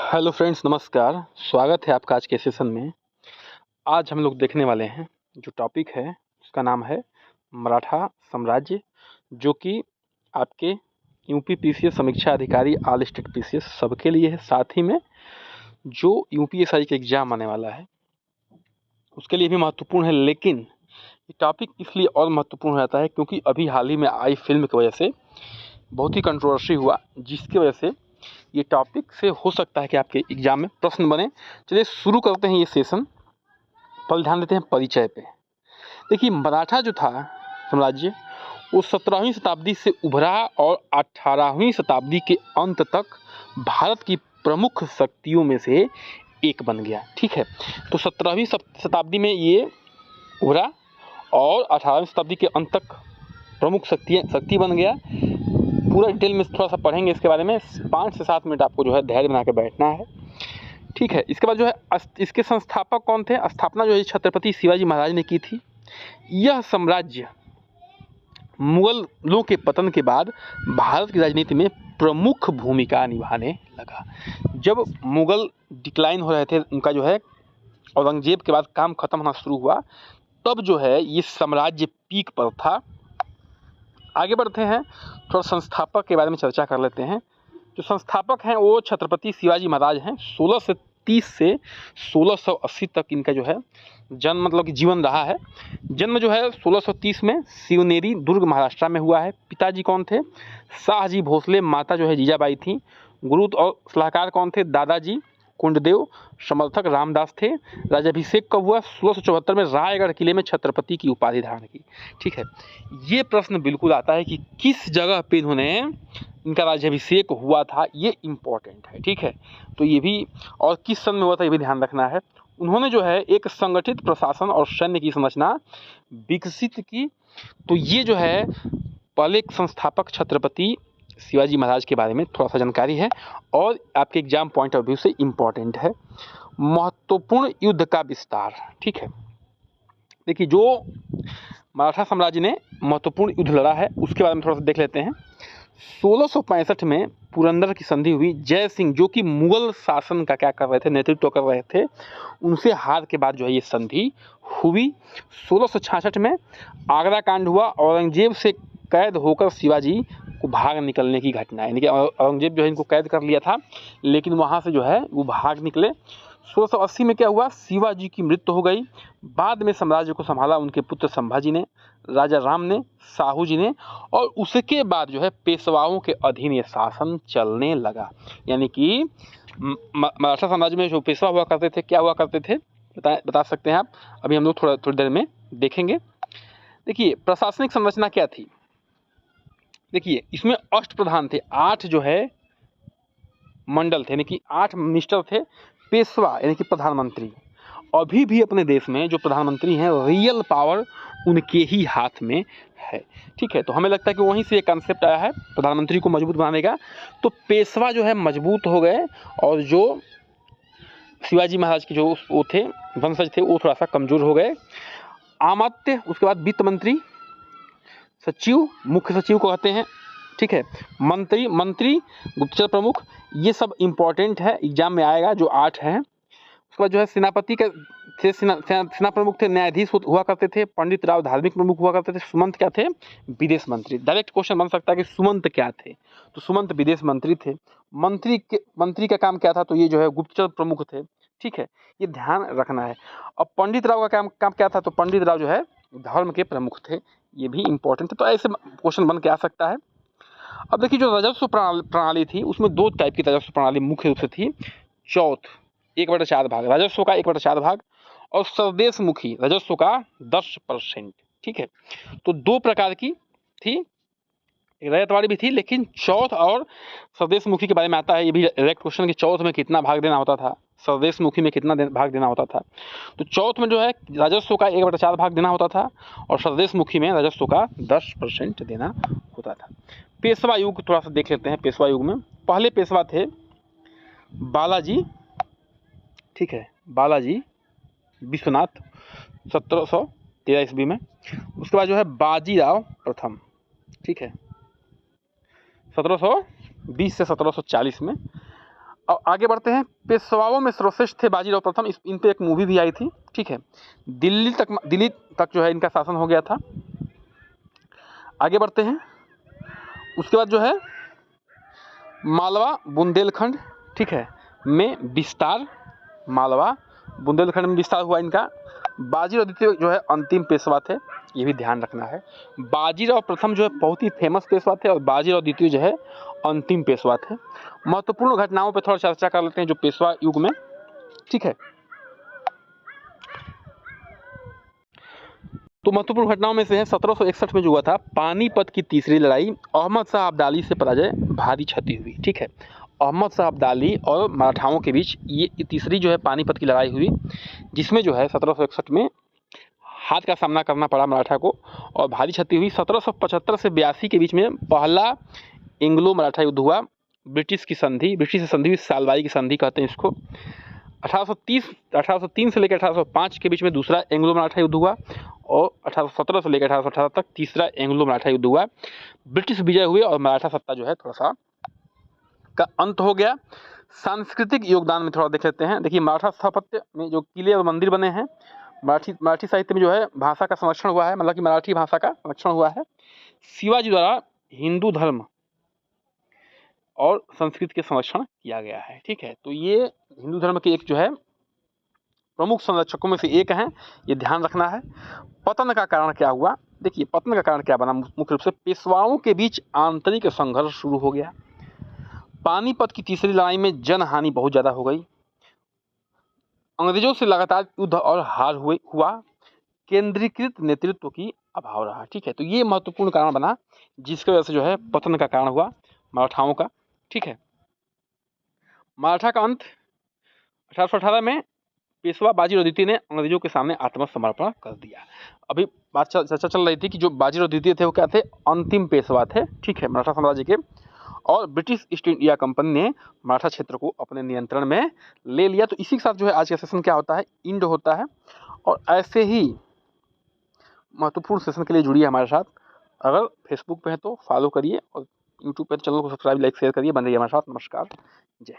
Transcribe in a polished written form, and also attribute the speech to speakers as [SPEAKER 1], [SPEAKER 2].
[SPEAKER 1] Hello friends, नमस्कार। स्वागत है आपका आज के सेशन में। आज हम लोग देखने वाले हैं जो टॉपिक है उसका नाम है मराठा साम्राज्य, जो कि आपके यूपी पीसीएस समीक्षा अधिकारी ऑल स्टेट पीसीएस सबके लिए है। साथ ही में जो यूपीएसआई का एग्ज़ाम आने वाला है उसके लिए भी महत्वपूर्ण है। लेकिन ये टॉपिक इसलिए और महत्वपूर्ण हो जाता है क्योंकि अभी हाल ही में आई फिल्म की वजह से बहुत ही कंट्रोवर्सी हुआ, जिसकी वजह से ये टॉपिक से हो सकता है कि आपके एग्जाम में प्रश्न बने। चलिए शुरू करते हैं ये सेशन। पहले ध्यान देते हैं परिचय पे। देखिए, मराठा जो था साम्राज्य वो 17वीं शताब्दी से उभरा और 18वीं शताब्दी के अंत तक भारत की प्रमुख शक्तियों में से एक बन गया। ठीक है, तो 17वीं शताब्दी में ये उभरा और 18वीं शताब्दी के अंत तक प्रमुख शक्ति बन गया। पूरा डिटेल में थोड़ा सा पढ़ेंगे इसके बारे में। 5 से 7 मिनट आपको जो है धैर्य बना के बैठना है। ठीक है, इसके बाद जो है इसके संस्थापक कौन थे? स्थापना जो है छत्रपति शिवाजी महाराज ने की थी। यह साम्राज्य मुगलों के पतन के बाद भारत की राजनीति में प्रमुख भूमिका निभाने लगा। जब मुगल डिक्लाइन हो रहे थे, उनका जो है औरंगजेब के बाद काम खत्म होना शुरू हुआ, तब जो है ये साम्राज्य पीक पर था। आगे बढ़ते हैं, थोड़ा संस्थापक के बारे में चर्चा कर लेते हैं। जो संस्थापक हैं वो छत्रपति शिवाजी महाराज हैं। 1630 से 1680 तक इनका जो है जन्म मतलब कि जीवन रहा है। जन्म जो है 1630 में शिवनेरी दुर्ग महाराष्ट्र में हुआ है। पिताजी कौन थे? शाहजी भोसले। माता जो है जीजाबाई थी। गुरु और सलाहकार कौन थे? दादाजी कुंडदेव। समर्थक रामदास थे। राज्याभिषेक कब हुआ? 1674 में रायगढ़ किले में छत्रपति की उपाधि धारण की। ठीक है, ये प्रश्न बिल्कुल आता है कि किस जगह पे इन्होंने इनका राज्याभिषेक हुआ था, ये इम्पोर्टेंट है। ठीक है, तो ये भी, और किस सन में हुआ था ये भी ध्यान रखना है। उन्होंने जो है एक संगठित प्रशासन और सैन्य की संरचना विकसित की। तो ये जो है पहले संस्थापक छत्रपति शिवाजी महाराज के बारे में थोड़ा सा जानकारी है और आपके एग्जाम पॉइंट ऑफ व्यू से इम्पोर्टेंट है। महत्वपूर्ण युद्ध का विस्तार। ठीक है, देखिए जो मराठा साम्राज्य ने महत्वपूर्ण युद्ध लड़ा है उसके बारे में थोड़ा सा देख लेते हैं। 1665 में पुरंदर की संधि हुई। जय सिंह जो कि मुगल शासन का क्या कर रहे थे, नेतृत्व कर रहे थे, उनसे हार के बाद जो है ये संधि हुई। 1666 में आगरा कांड हुआ। औरंगजेब से कैद होकर शिवाजी को भाग निकलने की घटना है, यानी कि औरंगजेब जो है इनको कैद कर लिया था, लेकिन वहाँ से जो है वो भाग निकले। 1680 में क्या हुआ? शिवाजी की मृत्यु हो गई। बाद में साम्राज्य को संभाला उनके पुत्र संभाजी ने, राजा राम ने, साहू जी ने, और उसके बाद जो है पेशवाओं के अधीन ये शासन चलने लगा। यानी कि मराठा साम्राज्य में जो पेशवा हुआ करते थे, क्या हुआ करते थे बता सकते हैं आप? अभी हम लोग थोड़ी देर में देखेंगे। देखिए प्रशासनिक संरचना क्या थी। देखिए इसमें अष्टप्रधान थे, 8 जो है मंडल थे, यानी कि 8 मिनिस्टर थे। पेशवा यानी कि प्रधानमंत्री, अभी भी अपने देश में जो प्रधानमंत्री हैं रियल पावर उनके ही हाथ में है। ठीक है, तो हमें लगता है कि वहीं से ये कॉन्सेप्ट आया है प्रधानमंत्री को मजबूत बनाने का। तो पेशवा जो है मजबूत हो गए और जो शिवाजी महाराज के जो वो थे वंशज थे वो थोड़ा सा कमजोर हो गए। आमात्य, उसके बाद वित्त मंत्री, सचिव, मुख्य सचिव को कहते हैं। ठीक है, मंत्री, गुप्तचर प्रमुख, ये सब इम्पोर्टेंट है, एग्जाम में आएगा जो 8 हैं। उसके बाद जो है सेनापति के थे, सेना प्रमुख थे, न्यायाधीश हुआ करते थे, पंडित राव धार्मिक प्रमुख हुआ करते थे, सुमंत क्या थे? विदेश मंत्री। डायरेक्ट क्वेश्चन बन सकता है कि सुमंत क्या थे? तो सुमंत विदेश मंत्री थे। मंत्री का काम क्या था? तो ये जो है गुप्तचर प्रमुख थे। ठीक है, ये ध्यान रखना है। अब पंडित राव का काम क्या था? तो पंडित राव जो है धर्म के प्रमुख थे। ये भी इंपॉर्टेंट है, तो ऐसे क्वेश्चन बन के आ सकता है। अब देखिए जो राजस्व प्रणाली थी उसमें 2 टाइप की राजस्व प्रणाली मुख्य रूप से थी। चौथ 1/4 भाग राजस्व का, 1/4 भाग, और स्वदेश मुखी राजस्व का 10%। ठीक है, तो 2 प्रकार की थी, रैयत वाली भी थी, लेकिन चौथ और स्वदेश मुखी के बारे में आता है। ये भी डायरेक्ट क्वेश्चन कि चौथ में कितना भाग देना होता था, स्वदेश मुखी में कितना भाग देना होता था। तो चौथ में जो है राजस्व का 1/4 भाग देना होता था और स्वदेश मुखी में राजस्व का 10% देना होता था। पेशवा युग थोड़ा सा देख लेते हैं। पेशवा युग में पहले पेशवा थे बालाजी। ठीक है, बालाजी विश्वनाथ 1713 ईस्वी में। उसके बाद जो है बाजीराव प्रथम। ठीक है, 1720 से 1740 में। और आगे बढ़ते हैं। पेशवाओं में सर्वश्रेष्ठ थे बाजीराव प्रथम, इन पे एक मूवी भी आई थी, ठीक है। दिल्ली तक जो है इनका शासन हो गया था। आगे बढ़ते हैं। उसके बाद जो है मालवा बुंदेलखंड, ठीक है, में विस्तार, मालवा बुंदेलखंड में विस्तार हुआ इनका। बाजीराव द्वितीय जो है अंतिम पेशवा थे, ये भी ध्यान रखना है। बाजीराव प्रथम जो है बहुत ही फेमस पेशवा थे और बाजीराव द्वितीय जो है अंतिम पेशवा थे। महत्वपूर्ण घटनाओं पर थोड़ा चर्चा कर लेते हैं जो पेशवा युग में, ठीक है। तो महत्वपूर्ण घटनाओं में से है 1761 में जो हुआ था पानीपत की तीसरी लड़ाई, अहमद शाह अब्दाली से पराजय, भारी क्षति हुई, ठीक है। अहमद शाह अब्दाली और मराठाओं के बीच ये तीसरी जो है पानीपत की लड़ाई हुई, जिसमें जो है 1761 में हार का सामना करना पड़ा मराठा को और भारी क्षति हुई। 1775 से 82 के बीच में पहला एंग्लो मराठा युद्ध हुआ। ब्रिटिश से संधि हुई, सालवाई की संधि कहते हैं इसको। 1803 से लेकर 1805 के बीच में दूसरा एंग्लो मराठा युद्ध हुआ और 1817 से लेकर 1818 तक तीसरा एंग्लो मराठा युद्ध हुआ। ब्रिटिश विजय हुए और मराठा सत्ता जो है थोड़ा सा का अंत हो गया। सांस्कृतिक योगदान में थोड़ा देख लेते हैं। देखिए मराठा स्थापत्य में जो किले और मंदिर बने हैं, मराठी साहित्य में जो है भाषा का संरक्षण हुआ है, मतलब कि मराठी भाषा का संरक्षण हुआ है। शिवाजी द्वारा हिंदू धर्म और संस्कृति के संरक्षण किया गया है, ठीक है। तो ये हिंदू धर्म के एक जो है प्रमुख संरक्षकों में से एक हैं, ये ध्यान रखना है। पतन का कारण क्या हुआ? देखिए पतन का कारण क्या बना, मुख्य रूप से पेशवाओं के बीच आंतरिक संघर्ष शुरू हो गया। पानीपत की तीसरी लड़ाई में जनहानि बहुत ज़्यादा हो गई। अंग्रेजों से लगातार युद्ध और हार हुआ। केंद्रीकृत नेतृत्व की अभाव रहा, ठीक है। तो ये महत्वपूर्ण कारण बना जिसकी वजह से जो है पतन का कारण हुआ मराठाओं का, ठीक है। मराठा का अंत 1818 में पेशवा बाजीराव द्वितीय ने अंग्रेजों के सामने आत्मसमर्पण कर दिया। अभी बात चर्चा चल रही थी कि जो बाजीराव द्वितीय थे वो क्या थे? अंतिम पेशवा थे, ठीक है, मराठा साम्राज्य के। और ब्रिटिश ईस्ट इंडिया कंपनी ने मराठा क्षेत्र को अपने नियंत्रण में ले लिया। तो इसी के साथ जो है आज का सेशन क्या होता है, इंड होता है। और ऐसे ही महत्वपूर्ण सेशन के लिए जुड़िए हमारे साथ। अगर फेसबुक पे है तो फॉलो करिए और यूट्यूब पे चैनल को सब्सक्राइब, लाइक, शेयर करिए। बन रहिए हमारे साथ। नमस्कार, जय।